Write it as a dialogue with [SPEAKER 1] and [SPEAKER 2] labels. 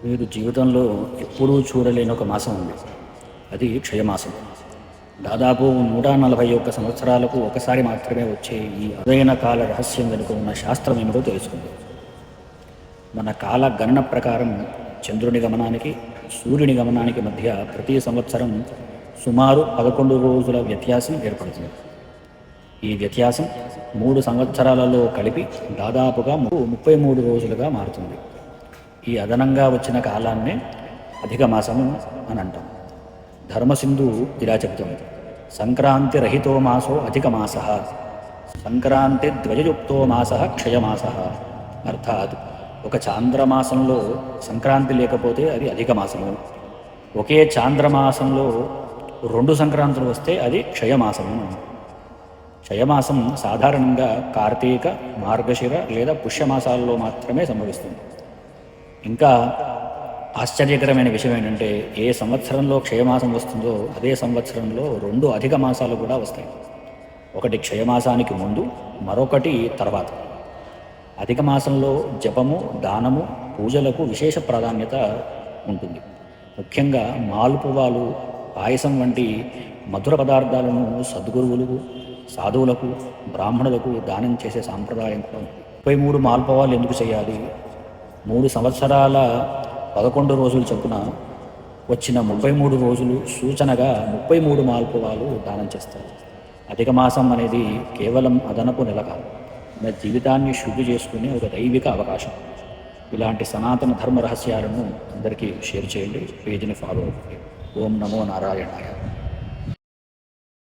[SPEAKER 1] మీరు జీవితంలో ఎప్పుడూ చూడలేని ఒక మాసం ఉంది. అది క్షయమాసం. దాదాపు 141 సంవత్సరాలకు ఒకసారి మాత్రమే వచ్చే ఈ అరుదైన కాల రహస్యం వెనుక ఉన్న శాస్త్రం ఏమిటో తెలుసుకుందాం. మన కాల గణన ప్రకారం చంద్రుని గమనానికి, సూర్యుని గమనానికి మధ్య ప్రతి సంవత్సరం సుమారు 11 రోజుల వ్యత్యాసం ఏర్పడుతుంది. ఈ వ్యత్యాసం 3 సంవత్సరాలలో కలిపి దాదాపుగా 33 రోజులుగా మారుతుంది. ఈ అదనంగా వచ్చిన కాలాన్నే అధిక మాసము అని అంటాం. ధర్మసింధు ఇలా చెబుతుంది: సంక్రాంతి రహితో మాసో అధిక మాస, సంక్రాంతి ద్వయయుక్తో మాస క్షయమాస. అర్థాత్ ఒక చాంద్రమాసంలో సంక్రాంతి లేకపోతే అది అధిక మాసము, ఒకే చాంద్రమాసంలో 2 సంక్రాంతులు వస్తే అది క్షయమాసము. క్షయమాసం సాధారణంగా కార్తీక, మార్గశిర లేదా పుష్యమాసాల్లో మాత్రమే సంభవిస్తుంది. ఇంకా ఆశ్చర్యకరమైన విషయం ఏంటంటే, ఏ సంవత్సరంలో క్షయమాసం వస్తుందో అదే సంవత్సరంలో 2 అధిక మాసాలు కూడా వస్తాయి. ఒకటి క్షయమాసానికి ముందు, మరొకటి తర్వాత. అధిక మాసంలో జపము, దానము, పూజలకు విశేష ప్రాధాన్యత ఉంటుంది. ముఖ్యంగా మాల్పువాలు, పాయసం వంటి మధుర పదార్థాలను సద్గురువులకు, సాధువులకు, బ్రాహ్మణులకు దానం చేసే సాంప్రదాయం కూడా ఉంది. 33 మాల్పవాలు ఎందుకు చేయాలి? 3 సంవత్సరాల 11 రోజులు చొప్పున వచ్చిన 33 రోజులు సూచనగా 33 మాల్పువాలు దానం చేస్తారు. అధిక మాసం అనేది కేవలం అదనపు నెల కాదు, మన జీవితాన్ని శుద్ధి చేసుకునే ఒక దైవిక అవకాశం. ఇలాంటి సనాతన ధర్మ రహస్యాలను అందరికీ షేర్ చేయండి, పేజీని ఫాలో అవ్వండి. ఓం నమో నారాయణాయ.